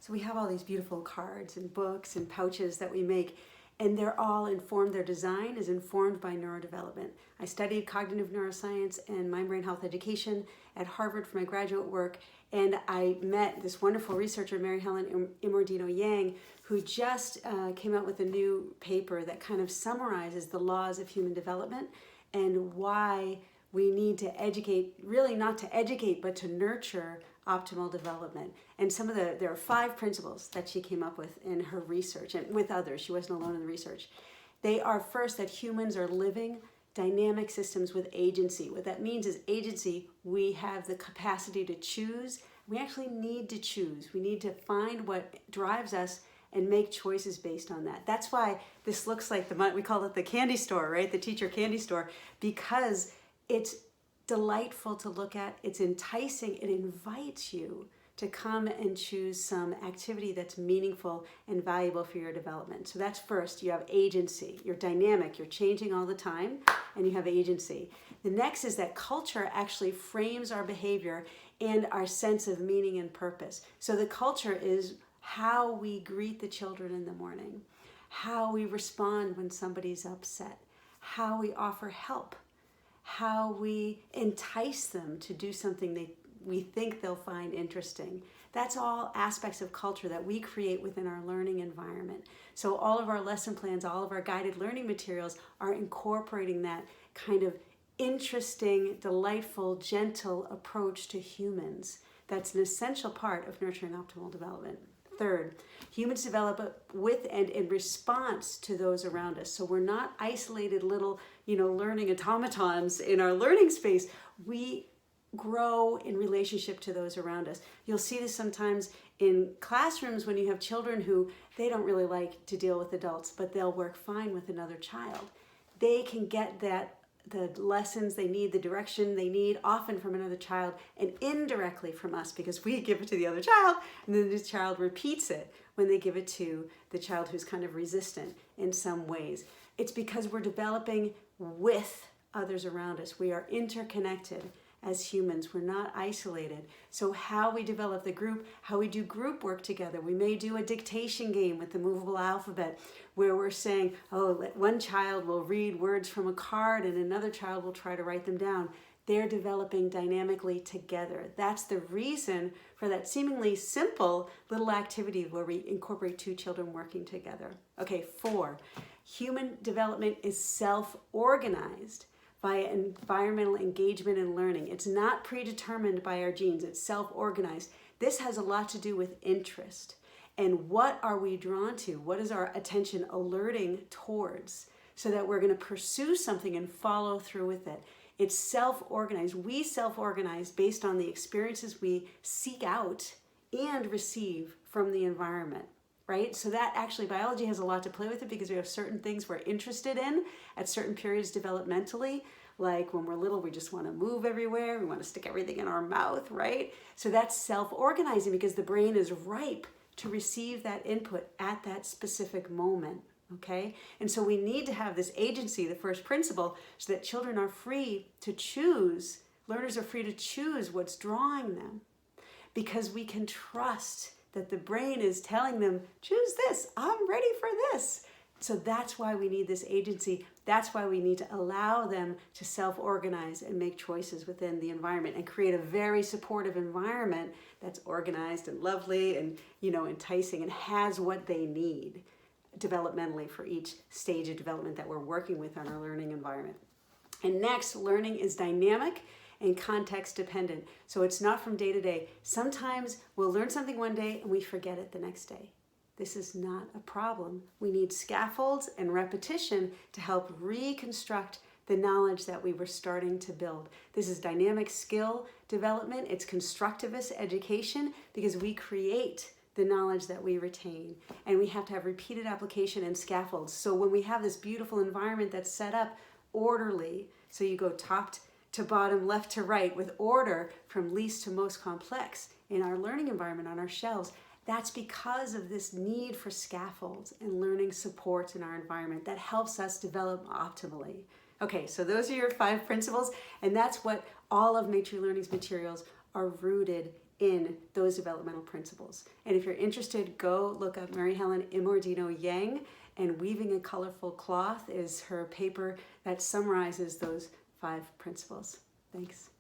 So we have all these beautiful cards and books and pouches that we make, and they're all informed, their design is informed by neurodevelopment. I studied cognitive neuroscience and mind brain health education at Harvard for my graduate work, and I met this wonderful researcher, Mary Helen Immordino-Yang, who just came out with a new paper that kind of summarizes the laws of human development and why we need to educate, really not to educate, but to nurture optimal development. And there are 5 principles that she came up with in her research, and with others, she wasn't alone in the research. They are, first, that humans are living dynamic systems with agency. What that means is agency, we have the capacity to choose. We actually need to choose. We need to find what drives us and make choices based on that. That's why this looks like we call it the candy store, right? The teacher candy store, because it's delightful to look at, it's enticing, it invites you to come and choose some activity that's meaningful and valuable for your development. So that's first, you have agency, you're dynamic, you're changing all the time, and you have agency. The next is that culture actually frames our behavior and our sense of meaning and purpose. So the culture is how we greet the children in the morning, how we respond when somebody's upset, how we offer help, how we entice them to do something we think they'll find interesting. That's all aspects of culture that we create within our learning environment. So all of our lesson plans, all of our guided learning materials are incorporating that kind of interesting, delightful, gentle approach to humans. That's an essential part of nurturing optimal development. Third, humans develop with and in response to those around us. So we're not isolated little, learning automatons in our learning space. We grow in relationship to those around us. You'll see this sometimes in classrooms when you have children who they don't really like to deal with adults, but they'll work fine with another child. They can get the lessons they need, the direction they need, often from another child and indirectly from us, because we give it to the other child and then the child repeats it when they give it to the child who's kind of resistant in some ways. It's because we're developing with others around us. We are interconnected as humans. We're not isolated. So how we develop the group, how we do group work together. We may do a dictation game with the movable alphabet where we're saying, one child will read words from a card and another child will try to write them down. They're developing dynamically together. That's the reason for that seemingly simple little activity where we incorporate 2 children working together. Okay, 4, human development is self-organized by environmental engagement and learning. It's not predetermined by our genes, it's self-organized. This has a lot to do with interest. And what are we drawn to? What is our attention alerting towards so that we're gonna pursue something and follow through with it? It's self-organized. We self-organize based on the experiences we seek out and receive from the environment, right? So that actually, biology has a lot to play with it because we have certain things we're interested in at certain periods developmentally. Like when we're little, we just want to move everywhere. We want to stick everything in our mouth, right? So that's self-organizing because the brain is ripe to receive that input at that specific moment, okay? And so we need to have this agency, the first principle, so that children are free to choose, learners are free to choose what's drawing them because we can trust that the brain is telling them, choose this, I'm ready for this. So that's why we need this agency. That's why we need to allow them to self-organize and make choices within the environment and create a very supportive environment that's organized and lovely and, enticing and has what they need developmentally for each stage of development that we're working with on our learning environment. And next, learning is dynamic and context dependent. So it's not from day to day. Sometimes we'll learn something one day and we forget it the next day. This is not a problem. We need scaffolds and repetition to help reconstruct the knowledge that we were starting to build. This is dynamic skill development. It's constructivist education because we create the knowledge that we retain. And we have to have repeated application and scaffolds. So when we have this beautiful environment that's set up orderly, so you go top to bottom, left to right with order from least to most complex in our learning environment on our shelves, that's because of this need for scaffolds and learning supports in our environment that helps us develop optimally. Okay, so those are your 5 principles, and that's what all of Matrix Learning's materials are rooted in those developmental principles. And if you're interested, go look up Mary Helen Immordino-Yang, and Weaving a Colorful Cloth is her paper that summarizes those 5 principles. Thanks.